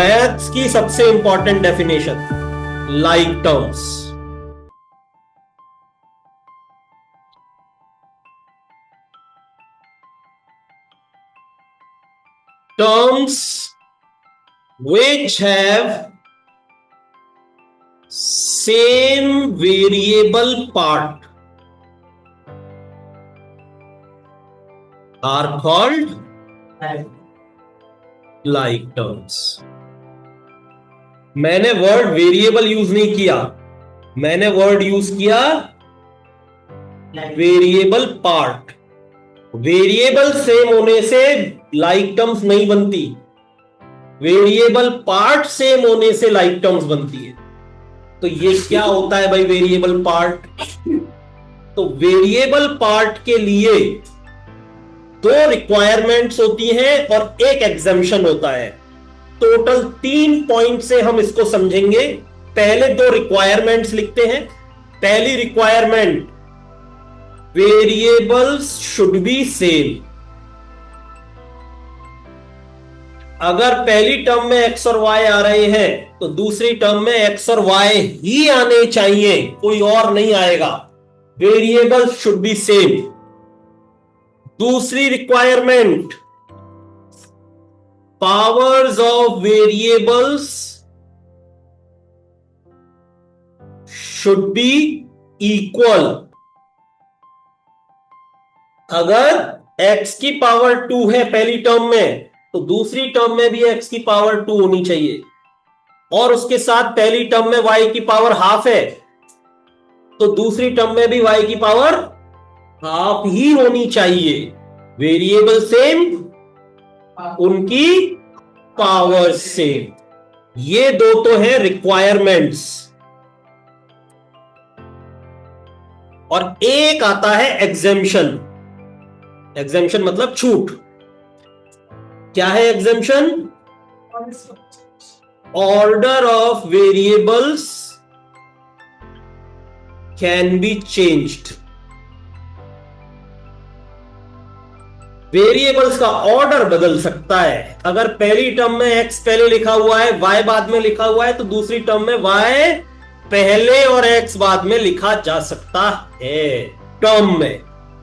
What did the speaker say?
Maths की सबसे important definition, like terms. Terms which have same variable part are called like terms। मैंने word variable use नहीं किया, मैंने वर्ड यूज किया वेरिएबल पार्ट। वेरिएबल सेम होने से लाइक टर्म्स नहीं बनती, वेरिएबल पार्ट सेम होने से लाइक टर्म्स बनती है। तो ये क्या होता है भाई वेरिएबल पार्ट? तो वेरिएबल पार्ट के लिए दो रिक्वायरमेंट्स होती हैं और एक एग्जम्पशन होता है। टोटल 3 पॉइंट से हम इसको समझेंगे। पहले दो रिक्वायरमेंट्स लिखते हैं। पहली requirement, variables should be same. अगर पहली टर्म में x और y आ रहे हैं तो दूसरी टर्म में x और y ही आने चाहिए, कोई और नहीं आएगा। Variable should be same. दूसरी requirement, powers of variables should be equal. अगर x की पावर 2 है पहली टर्म में तो दूसरी टर्म में भी x की पावर 2 होनी चाहिए, और उसके साथ पहली टर्म में y की पावर हाफ है तो दूसरी टर्म में भी y की पावर हाफ ही होनी चाहिए। वेरिएबल सेम, उनकी पावर सेम। ये दो तो है रिक्वायरमेंट्स। और एक आता है एग्जेम्पशन। एग्जेम्पशन मतलब छूट। क्या है exemption? Order of variables can be changed. Variables का ऑर्डर बदल सकता है। अगर पहली टर्म में x पहले लिखा हुआ है, y बाद में लिखा हुआ है, तो दूसरी टर्म में y पहले और x बाद में लिखा जा सकता है टर्म में।